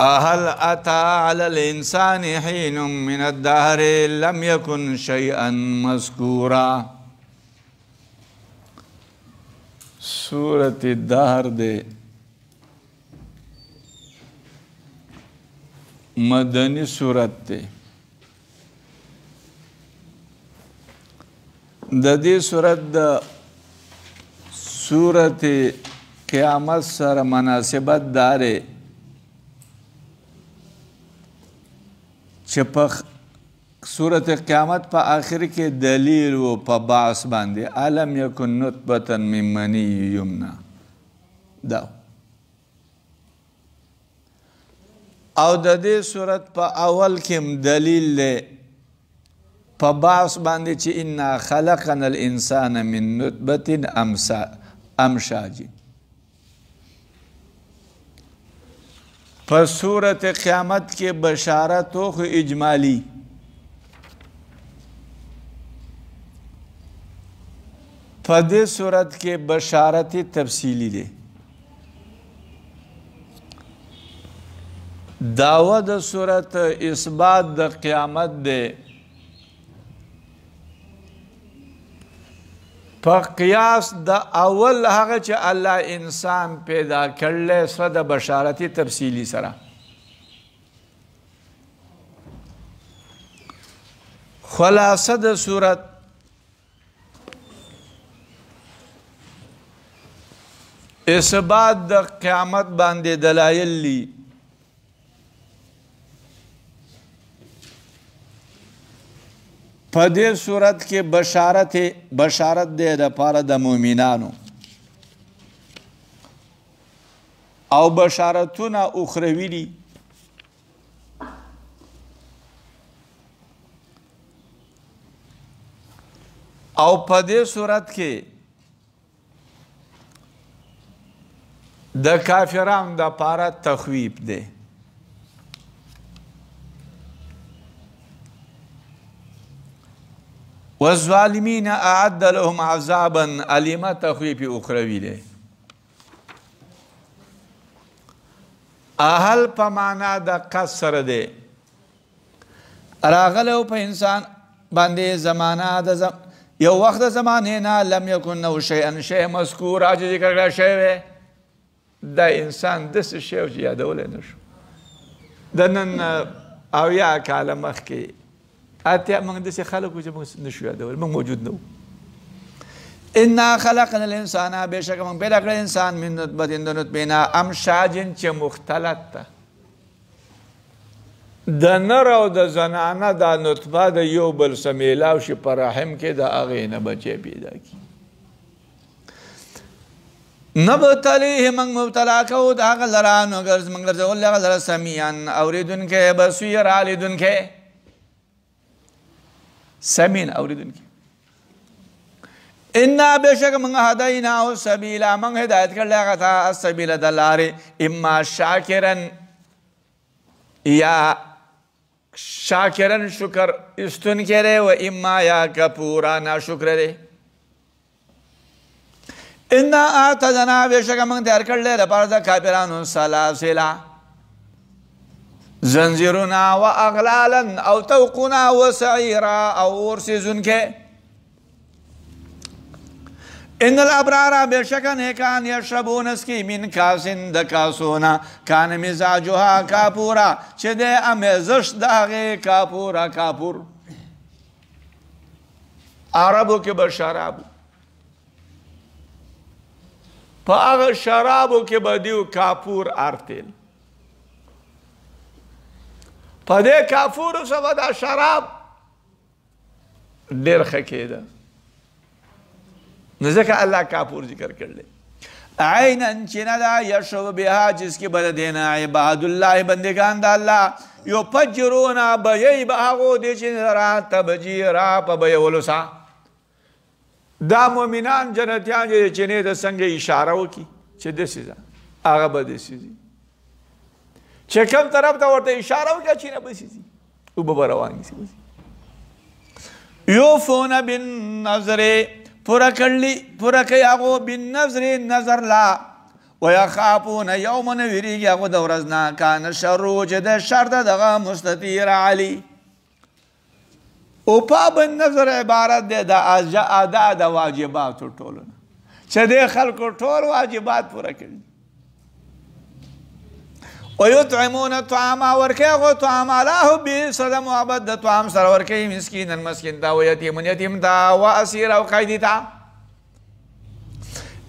هل أتى على الإنسان حين من الدهر لم يكن شيئا مذكورا. سورة الدهر دے مدنی سورت دے. د دې سورت د سورت قیامت سره مناسبت داره چې په سورت قیامت په آخر کې دلیل و په بعث باندې الم یکن نطفة من منی یمنا دا او د دې سورت په اول کې دلیل له په بعث باندې چې انا خلقنا الانسان من نطفة امشاج. په سورت قیامت کې بشارت و اجمالی په دې سورت کې بشارت تفصیلی دی. دعوه د سورت اثبات د قیامت دی په قیاس د اول هغه چې الله انسان پیدا کړل سره د بشارت تفصیلی سره. خلاصه د سورت اثبات د قیامت باندې دلایل لی په دې صورت کې بشارت دی لپاره د مؤمنانو او بشارتونه اخروی دي. او په دې صورت کې د کافرانو د پاره تخویب دی. والظالمین اعد لهم عذابا الیما تخویب اخروی دی. اهل په معنا د قصر دی راغلو په انسان باندې زمانہ د یو وخت د زمانه نه لم یکن نو شیئا شیء مذکور چې ذکر کړل شوی دا انسان داسې شی و چې یادولی نه شو. د نن اویا کاله مخکې اتیا موږ داسې خلک وو چې موږ نه شو یادولی، موږ موجود نه وو. انا خلقنا الانسان بېشکه موږ پیدا کړی انسان من نطفة د نطفې نه امشاج چې مختلط ده. د نر او د زنانه دا نطفه د یو بل سره میلاو شي په رحم کې د هغې نه بچی پیدا کړي. نبتلیه منگ مبتلا کو دا هغه لره نو موږ ګرځول هغه لره سمیعا اورېدونکی بصیرا لیدونکی. سمین اورېدونکی. انا بېشکه موږ هدیناه السبیلا موږ هدایت کړلی هغه ته السبیل د لارې اما شاکرا یا شاکرا شکر استونکی دی و اما یا کفورا ناشکره دی. انا اعتدنا بېشکه موږ تیار کړلی دپاره د کافرانو سلاسله زنجیرونه و اغلالا او توقونه و سعیرا او اور سیزونکی. ان الابرار بېشکه نیکان یشربون اسکی من کاسن د کاسونه کان مزاجها کافورا چې د امیزش د هغې کافورا کافور. عربو کې به شرابو په هغه شرابو کې به دیو کافور ارتیل. په دې کافورو سره دا شراب ډېر ښه کېده نو ځکه الله کافور ذکر کړلی. عینا چینه ده یشرب بها جس کې به د دې نه عباد الله بندګان د الله یفجرونه بیی به هغو دې چې را تبجیرا په بیولو سره. دا مؤمنان جنتیان چې چینې د څنګه اشاره وکړي چې داسې ده هغه به داسې ځي چې کوم طرف ته ورته اشاره وکړه چینه به داسې ځي اوبه به روان شي. یوفون بالنظر پوره کوي هغو بالنظر نظر لا ويخافون يوما ویریږي هغه د ورځ نه کان شر چې د شر دغه مستطیر علی او پابند نظر عبارت دی د ادا د واجباتو ټولو نه چې د خلکو ټول واجبات پوره کړي ويطعمون الطعام ورکوي هغو طعام علی حبه سره محبت د طعام سره ورکوي مسکینا مسکین ته ویتیما یتیم ته واسیر او قیدي ته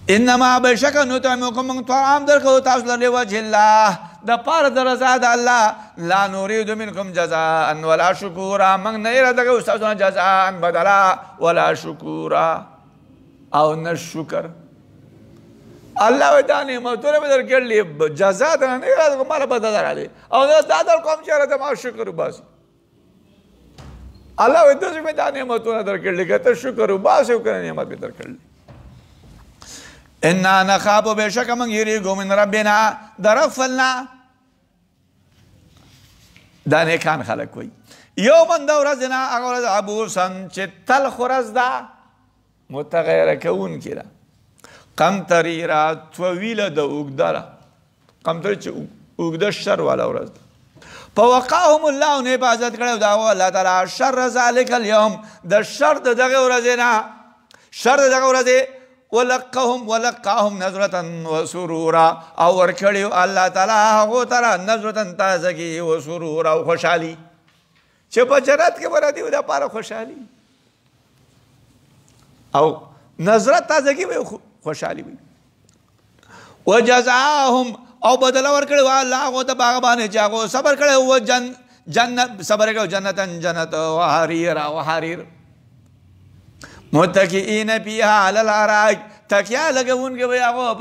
انما بشک نطعمکم من طعام درکو تاسو له وجه الله د پاره د رضا د الله لا نريد منکم جزاء ولا شکورا من نه اراده تاسو جزاء بدلا ولا شکورا او نه شکر الله دا نعمتونه به درکړلې جزاء نه اراده کومه بدل راځي او دا در کوم چې اراده ما شکر وباسي الله دې مې دا نعمتونه درکړلې که ته شکر وباسي او کنه نعمت به درکړلې انا نخاف بشک من یریګو من ربنا درفلنا دا نیکان خلق وي یومن د ورځ نه هغه ورځ عبوسن چې تلخ ورځ ده متغیره کوونکې ده قمطري را طویله ده اوږده ده قمطري چې اوږده شر والا ورځ ده فوقاهم الله نه حفاظت کړی د هغه الله تعالی شر ذلک اليوم د شر د دغه ورځې نه شر د دغه ورځې ولقاهم نظرة وسرورا او ورکړیو الله تعالی هغو ته نظرة تازګي و سرورا او خوشحالي چې په جنت کې به راځي د پاره خوشحالي او نظرة تازګي وي خوشحالي وي وجزاهم او بدل ورکړیو الله هغو ته باغ باندې چې هغو صبر کړی و جنت صبر کړو جنت و حریر متکئین فیها علی الارائک تکیا لګونکي به هغه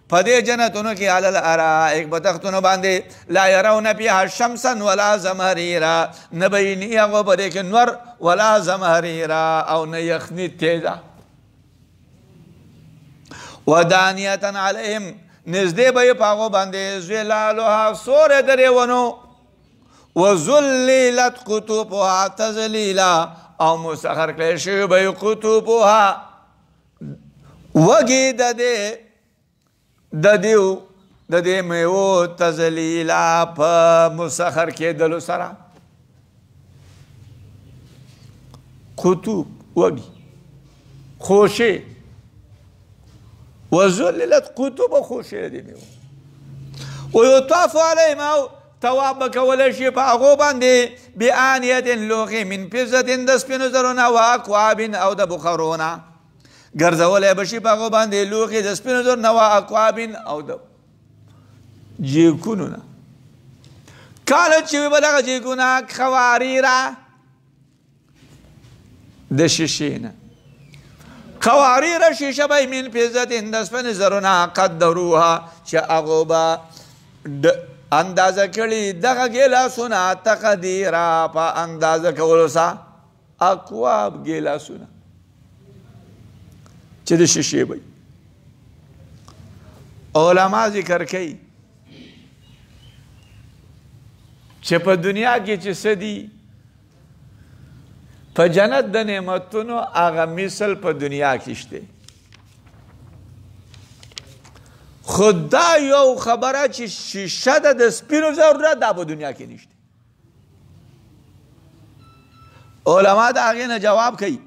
په دې جنتونو کې علی الارائک په تختونو باندې لا يرون فيها شمسا ولا زمهريرا نه بیني هغه په دې کې نور ولا زمهريرا او نه یخني تیزه ودانیة علیهم نزدې به په هغو باندې ظلالها سورې درې ونو وذللت قطوفها تذلیلا او مسخر کړی شوي به قطوفها وږي د دې میوو تذلیلا په مسخر کېدلو سره قطوف وږي خوشې وذللت قطوف خوشې د دې میوو ويطاف علیهم او تواب بکولی شي په هغو باندې بآنیة لوښي من فضة د سپینو زرو نه و اکواب او د بخارونه ګرځولی به شي په هغو باندې لوښي د سپینو زرو نه و اکواب او د جیکونو نه کانت چې وي به دغه جیکونه قواریره د شیشې نه قواریره شیشه به من فضة د سپینو زرو نه قدروها چې هغو به اندازه کړي دغه ګیلاسونه تقدیره په اندازه کولو سره اکواب ګیلاسونه چې د شیشې وي علما ذکر کوي چې په دنیا کې چې څه دي په جنت د نعمتونو هغه مثل په دنیا کې شته خود دا یو خبره چې شیشه ده د سپینو زرو نه دا په دنیا کې نشته علما د هغې نه جواب کوي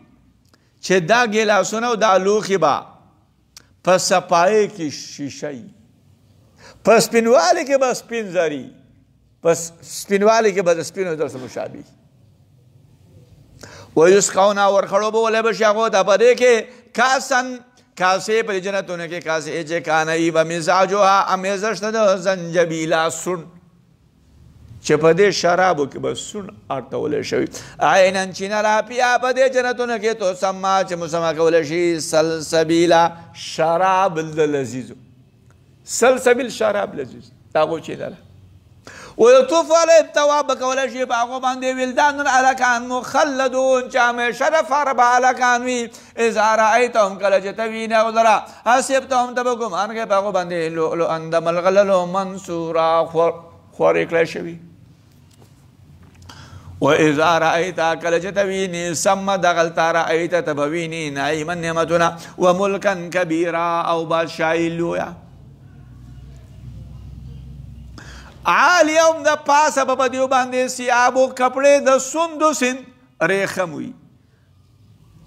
چې دا ګیلاسونه او دا لوښي به په صفایۍ کې شیشه وي په سپینوالي کې به سپین زري په سپینوالي کې به د سپینو زرو سره مشابه ویسقون ورخړو به ولی به شي هغو ته په دې کې کاسن کاسې په جنتونو کې کاسې چې کانهی و مزاجها امیزه شته د زنجبیله سون چې په دې شرابو کې به سون اړتولی شوي عینن چینه را پیا په دې جنتونو کې تو سما چې مسما کولی شي سلسبیله شراب د لذیذو سلسبیل شراب لذیذ د هغو چینه ده ويطوف عليهم تواب بکولی شي په هغو باندې ولدان هلکان مخلدون چې همیشه دپاره به هلکان وي اذا رأیتهم کله چې ته وینې هغو لره حسبتهم ته به ګمان کوې په هغو باندې لؤلؤا د ملغلرو منصورا خورې کړی شوي واذا رأیت کله چې ته وینې ثم دغلته رأیت ته به وینې نعیما نعمتونه وملکا کبیرا او بادشاهي لویه عالیهم د پاسه به په دیو باندې ثیابو کپړې د سندسین ریخم وي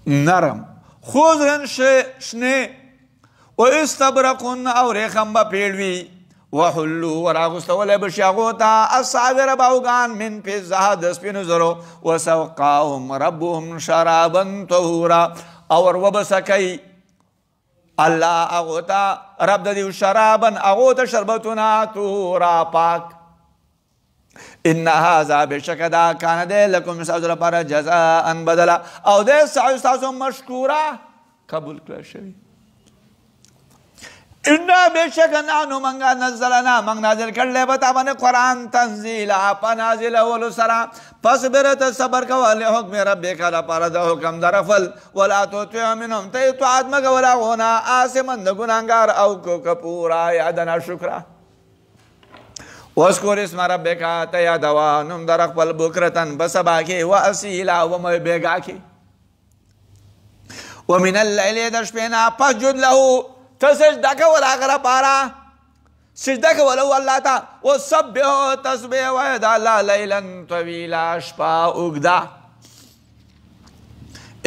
نرم خضرن شنې و استبرقن او ریخم به پیړ وي وحلو وراغستولی بشي هغو ته اصابر باوګان من فضه د سپینو زرو وسوقاهم ربهم شرابا طهورا او ور وبسکی الله هغو ته رب د دیو شرابا هغو ته شربتونه طهورا پاک ان هذا بشک دا کان دی لکم ستاسو لپاره جزاء بدلا او دی ستاسو مشکورا قبول کړل شوي انا بشک نحنو منگا نزلنا منگ نازل کرلے بتا من قرآن تنزیلا پا نازل اولو سرا پس برت صبر کوالی حکم ربی کالا پارد حکم درفل ولا توتیو منهم تیتو آدمگ ولا غونا آسمند گنانگار او کو کپورا یادنا شکرا واسکور اسم ربی کا تیادوا نم در اقبل بکرتن بسبا کی و اسیلا و بیگا کی ومن اللیل دشپینا پس جد لہو تسجدہ کولا غرا پارا سجدہ کولو اللہ تا وصبحو تسبیح ویدا اللہ لیلا طویلا شپا اگدا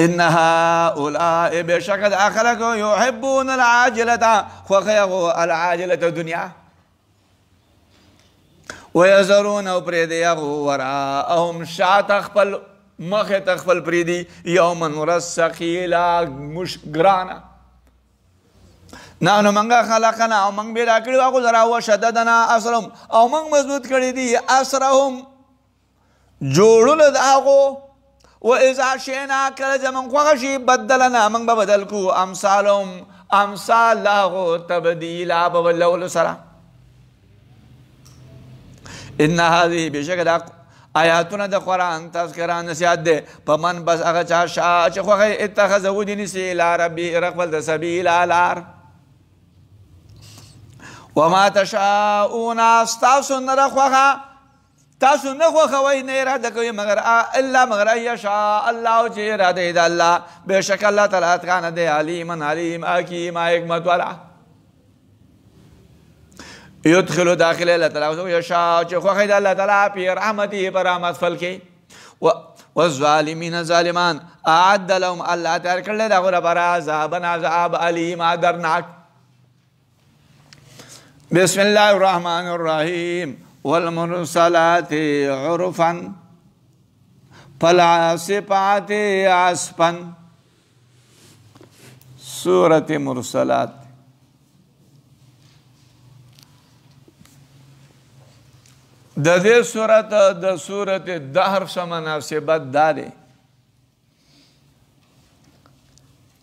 انہا اولائی بشکد اخلقو یحبون العاجلتا خوخیغو العاجلت دنیا ویزرون پریدیغو وراءهم شاعت اخپل مخت اخپل پریدی یومن ورسقیلا مشگرانا نانو منگا خلقنا او منگ بیدا کری واقو ذرا وشددنا اسرهم او منگ مضبوط کری دی اسرهم جوڑل داغو و ازا شینا کل زمن خوغشی بدلنا منگ ببدل کو امثالهم امثال لاغو تبدیلا ببدلول سرا ان هذه بشک دا آیاتونه د قرآن تذکران نصیحت ده په من بس هغه چا شا چې خوغه اتخذه دي نسی لا ربی رقبل د سبیل لار وما تشاؤون استاسو نرخوخا تاسو نخوخوی نیراده کوئی مگر الا مگر ایشاء اللہ چی اراده دا اللہ بے شک اللہ تعالیٰ اتقان دے علیمن علیم حکیم حکمت والا یدخلو داخل اللہ تعالیٰ یشاء چی خوخی دا اللہ تعالیٰ پی رحمتی پر رحمت فلکی والظالمین ظالمان اعد لهم اللہ تیار کرلے دا غرب عذابن عذاب علیم درناک بسم اللہ الرحمن الرحیم والمرسلات عرفا فالعاصفات عصفا سورة مرسلات د دې سورت د سورت دهر سره مناسبت داري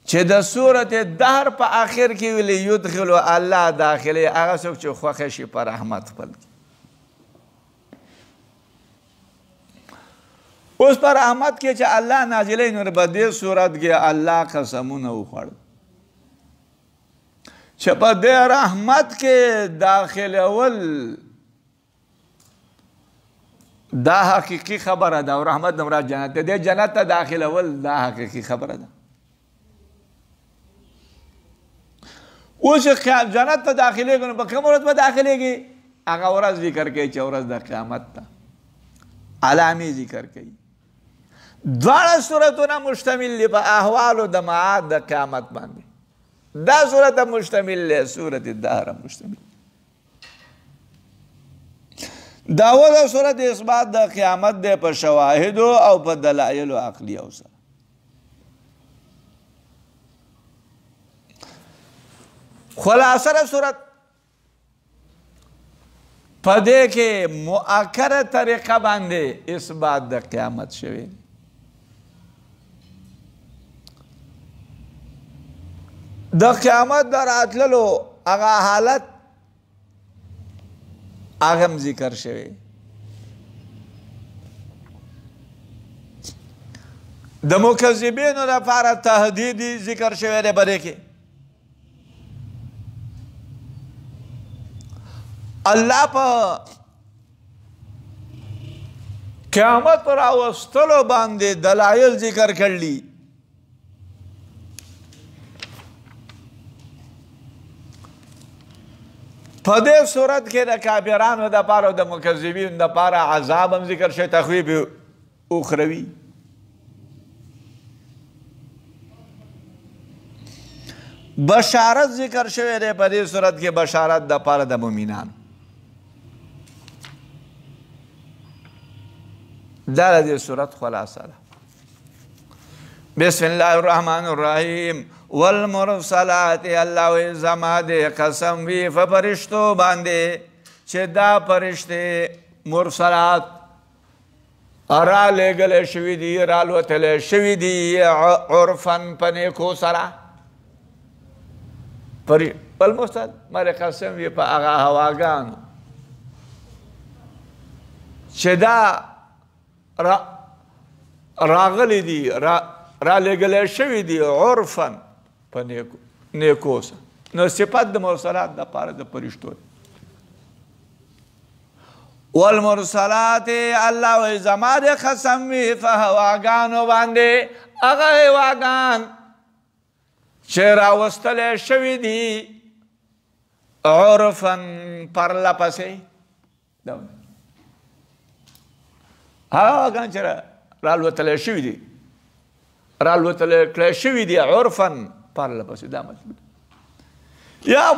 چې د سورت دهر په آخر کې ویلي یدخلو الله داخلي هغه څوک چې خوښه شي په رحمت خپل اوس په رحمت کې چې الله نازلې نور په دې سورت کې الله قسمونه وخوړ چې په دې رحمت کې داخل اول دا حقیقی خبره ده او رحمت مراد جنت ده جنت ته داخل اول دا حقیقی خبره ده اوس جنت ته داخلي کنه په کوم ورځ به داخليږي هغه ورځ ذکر کوي چې ورځ د قیامت ته علامې ذکر کوي دواړه سورتونه مشتمل دي په احوالو د معاد د قیامت باندې دا سورت مشتمل ده سورت الدهر مشتمل داوود سورت اثبات د قیامت ده په شواهد او په دلایل عقلیه سره خلاصه صورت پدې کې مؤکده طریقه باندې اثبات د قیامت شوی د قیامت در راتللو هغه حالت هغه ذکر شوی د مکذبینو لپاره تهدید ذکر شوی دی بده کې الله په قیامت راوستلو باندې دلایل ذکر کړلی په دې صورت کې د کافرانو دپاره او د مکذبینو دپاره عذاب هم ذکر شوی، تخویف اخروي. بشارت ذکر شوی دی په دې صورت کې، بشارت دپاره د مؤمنانو. دا د دې صورت خلاصه ده. بسم الله الرحمن الرحیم. والمرسلات، الله وی زما دې قسم وي په فرشتو باندې چې دا فرشتې مرسلات را لېږلی شوي دي، را لوتلی شوي دي عرفن په نیکو سره. والمرسل مر قسم وي په هغه هواګانو چې دا راغلی دي، را لېږلی شوي دي عرفن په نیکو سره. نو صفت د مرسلات دپاره د فرشتو دی. والمرسلات، الله وی زما د قسم وي په هواګانو باندې، هغه هواګان چې راوستلی شوي دي عرفن پرله پسې. هغه هواګان چې رالوتلی شوي دي، رالوتلی کړی شوي دي عرفن پرله پسې. دا مطلب یا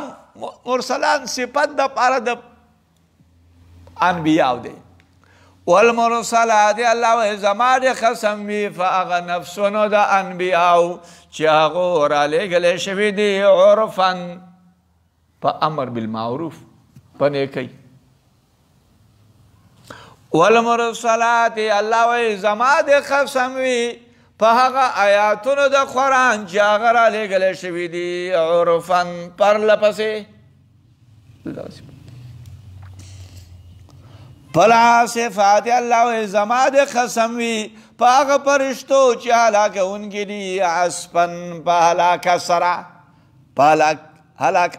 مرسلان صفت دپاره د انبیاو دی. والمرسلات، الله وی زما د قسم وي په هغه نفسونو د انبیاو چې هغو رالیږلی شوي دي عرفن په امر بالمعروف، په نیکۍ. والمرسلات، الله وی زما د قسم وي په هغه آیاتونو د قرآن چې هغه رالیږلی شوي دي عرفن پرله پسې. فالعاصفات، الله وی زما د قسم وي په هغه فرشتو چې هلاکونکي دي عصفن په هلاکت سره،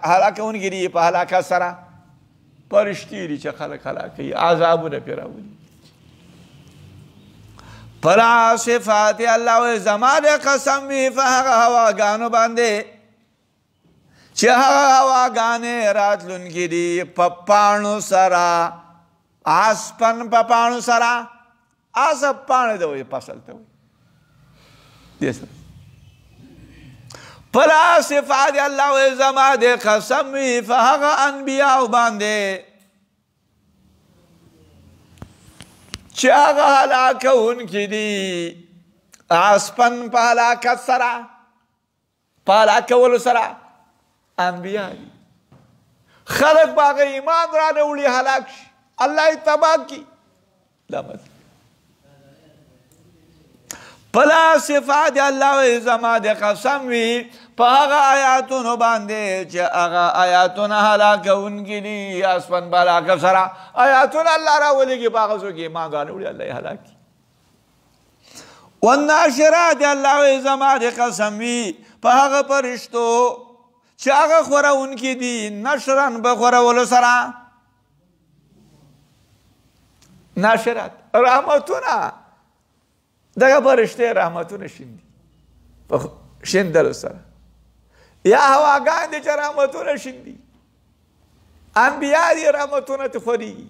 هلاکونکي دي په هلاکت سره. فرشتې دي چې خلک هلاکوي، عذابونه پرې راولي. فالعاصفات، الله وی زما د قسم وي په هغه هواګانو باندې چې هغه هواګانې راتلونکي دي په پاڼو سره. عصفن په پاڼو سره، عصف پاڼې ته وایي، فصل ته وایي. دې سره فالعاصفات، الله وی زما د قسم وي په هغه انبیاو باندې چې هغه هلاکونکي دي عصفن په هلاکت سره، په هلاکولو سره. انبیا دي، خلک به هغه ایمان را نه وړي، هلاک شي، الله یې تباه کړي. دا مطلب فالعاصفات، الله وی زما د قسم وي په هغه آیاتونو باندې چې هغه آیاتونه هلاکونکي دي عصفن په هلاکت سره. آیاتونه الله راولېږي په هغه څوک یې ایمان را نه وړي، الله یې هلاک کړي. والناشرات، الله وی زما د قسم وي په هغه فرشتو چې هغه خورونکي دي نشرن په خورولو سره. ناشرات رحمتونه، دغه فرشتې رحمتونه شیندي په شیندلو سره. یا هواګان دي چې رحمتونه شیندي، انبیا دي رحمتونه ته خورېږي،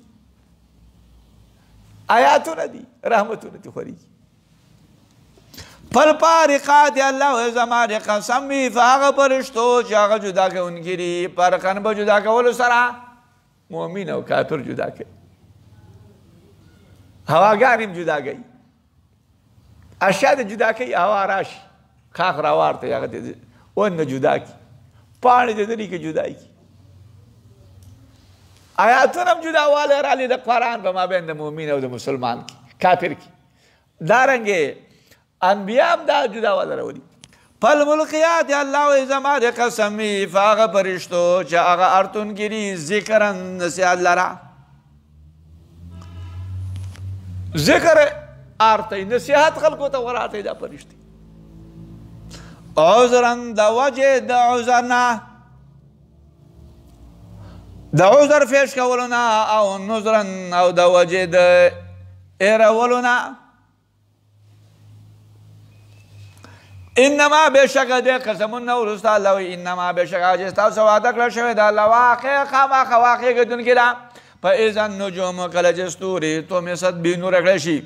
آیاتونه دي رحمتونه ته خورېږي. فالفارقات، الله وی زما د قسم وي په هغه فرشتو چې هغه جدا کوونکي دي، فرقن په جدا کولو سره مؤمن او کافر جدا کوي. هواګان هم جدا کوي، اشیا د جدا کوي. هوا راشي خاخ راوارته هغه د ونه جدا کوي، پاڼې د دې کې جدا کوي. آیاتونه هم جداوالی راغلي د قرآن په مابین د مؤمن او د مسلمان کې، کافر کې. دارنګې انبیا هم دا جداوالی راولي. فالملقیات، الله وی زما د قسم وي په هغه فرشتو چې هغه ارتونکي دي ذکرا نصیحت لره. ذکر آرتی، نصیحت خلقو ته ورآتی دا فرشتې. عذرا، د وجې د عذر نه، د عذر پیش کولو نه، او نذرا، او د وجې د ایرولو نه. انما بشک دې قسمونه ورسته الله وی انما بشک چې تاسو وعده کړی شوی د الله واقع خامخا واقع کېدونکې ده فاذا النجوم کله چې ستوري طمست بنور کړی شي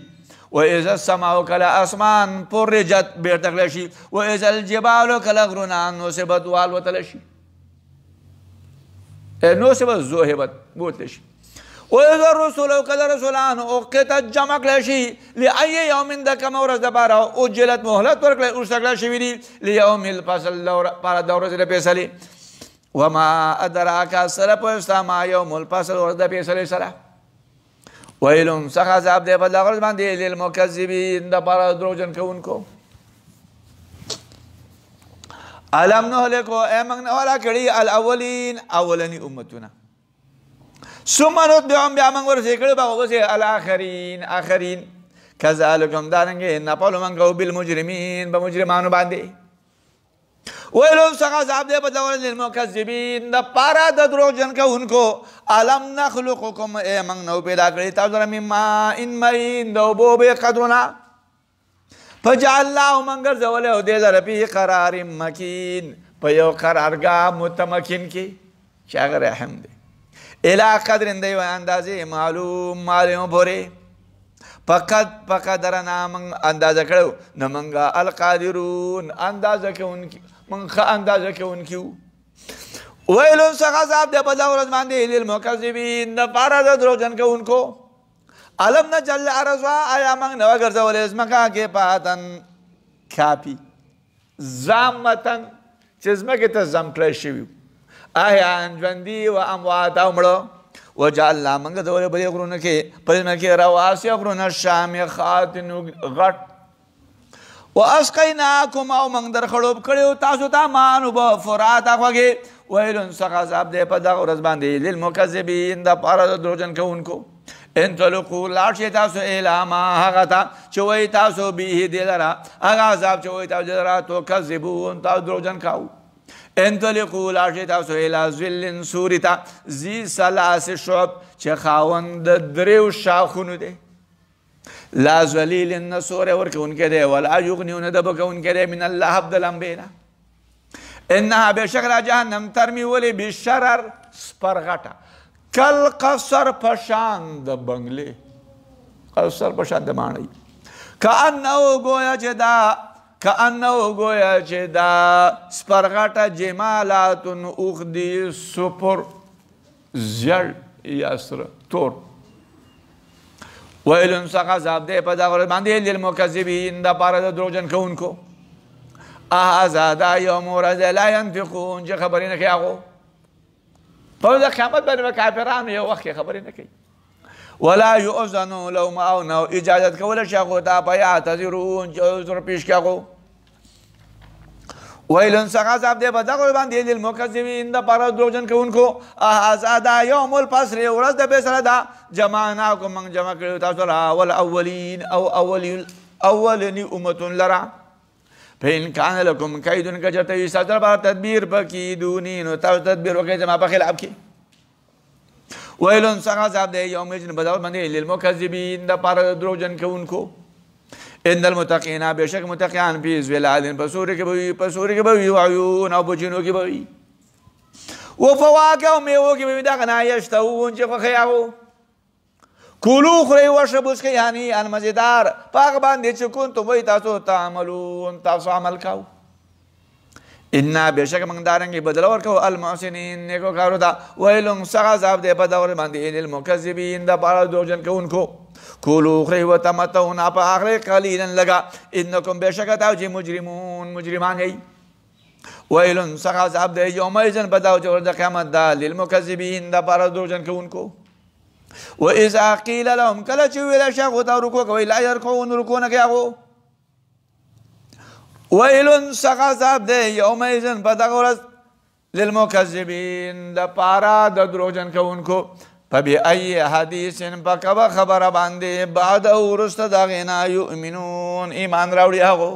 واذا السماء کله اسمان پرجت بیرته کړی شي واذا الجبال کله غرونه نصبت والوتلی شي نصبت ذوهبت بوتلی شي واذا الرسل کله رسولان اوقتت جمع کړی شي لأي يوم د کومه ورځ دپاره اجلت مهلت ورکړی اوږده کړی شوي دي لیوم الفصل لپاره د ورځې د فیصلې وما ادراک سره پوه ستا ما یوم الفصل ورځ د فیصلې سره ویل څخه عذاب دی په دغه ورځ باندې للمکذبین دپاره دروغجن کوونکو الم نهلکو ای موږ نه هلاک کړي الاولین اولني امتونه ثم نتبعهم بیا موږ ورسې کړي به ورپسې الاخرین آخرین کذلک همدارنګې نپلو موږ کوو بالمجرمین په مجرمانو باندې ویل څخه عذاب دی په دغه ورځ للمکذبین دپاره د دروغجن کوونکو الم نخلقکم ای موږ نو پیدا کړي تاسو لره من ماء مهین د اوبو بې قدرونه فجعلناه موږ ګرځولی او دې لره فی قرار مکین په یو قرارګاه متمکن کې چې هغه رحم دی الى قدر د یو اندازې معلوم پورې په قدرنا موږ اندازه کړو نو موږ القادرون اندازه کوونکي موږ ښه اندازه کوونکي وو ویل څخه عذاب دی په دغه ورځ باندې للمکذبین دپاره د دروغجن کوونکو الم نجعل الارض آیا موږ نه وګرځولې ځمکه کفاتن کاپي زامتن چې ځمکې ته زم کړی شوي احیان ژوندي و اموات او مړه وجعلنا موږ ګرځولې په دې غرونو کې په ځمکه کې رواسي غرونه شامخات غټ واسقیناکم او موږ در خړوب کړیو تاسو ته ماء اوبه فراتا خوږې ویل څخه عذاب دی په دغه ورځ باندې للمکذبین دپاره د دروغجن کوونکو انطلقوا لاړ شئ تاسو الی ما هغه ته چې وایي تاسو به دې لره هغه عذاب چې وایي تاسو دې لره تکذبون تاسو دروغجن کوو انطلقوا لاړ شئ تاسو الی ظل سوري ته ذي ثلاث شعب چې خاوند د دریو شاخونو دی لا ذلیل نه سوری ورکوونکی دی ولا یغني نه دبه کوونکی دی من اللهب د لمبې نه انها بشکره جهنم ترمي ولې بشرر سپرغټه کل قصر پشان د بنگلې قصر پشان د ماڼۍ کأنه گویا چې دا سپرغټه جمالات اوښدي سپر زیړ یا سره تور ویل څخه عذاب دی په دغه ورځ باندې للمکذبین دپاره د دروغجن کوونکو هذا دا یوم ورځ لا ینطقون چې خبرې نه کوي هغو په د قیامت باندې به کافرانو یو وخت کې خبرې نه کوي ولا یؤذن لهم او نه اجازت کولی شي هغو ته فیعتذرون چې عذر پیش کړي هغو ویل څخه عذاب دی په دغه ورځ باندې للمکذبین دپاره دروغجن کوونکو هذا دا یوم الفصل ورځ د فیصله ده جمعناکم موږ جمع کړي تاسو لره والاولین او اولني امتون لره فإن كان لكم كيد كجرته يستر بار تدبير فكيدوني نو تاسو تدبير وکړئ زما په خلاف کې ویل څخه عذاب دی یوم یجن په دغه ورځ باندې للمکذبین دپاره دروغجن کوونکو ان المتقین بشک متقیان فی ظلال په سوري کې به وي وعیون او په چینو کې به وي وفواکه او میوو کې به وي دغه نه یشتهون چې خوښوي هغو کولو خورئ واشربوا څښئ هنیئا مزیدار په هغه باندې چې کنتم وایي تاسو تعملون تاسو عمل کوو انا بېشکه موږ دارنګې بدله ورکوو المحسنین نیکو کارو ته ویل څخه عذاب دی په دغه ورځ باندې للمکذبین دپاره دروغجن کوونکو کولو خورئ وتمتعون په هغه قلیلا لږه انکم بېشکه تاسو چې مجرمان یئ ویل څخه عذاب دی یومئذ په دغه ورځ د قیامت ده للمکذبین دپاره دروغجن کوونکو وإذا قيل لهم کله چې ویل شي هغو ته رکوع کوئ لا یرکعون رکوع نه کوي هغو ویل څخه عذاب دی یومئذ په دغه ورځ للمکذبین دپاره د دروغجن کوونکو فبأي حدیث په کومه خبره باندې بعده وروسته د هغې نه یؤمنون ایمان راوړي هغو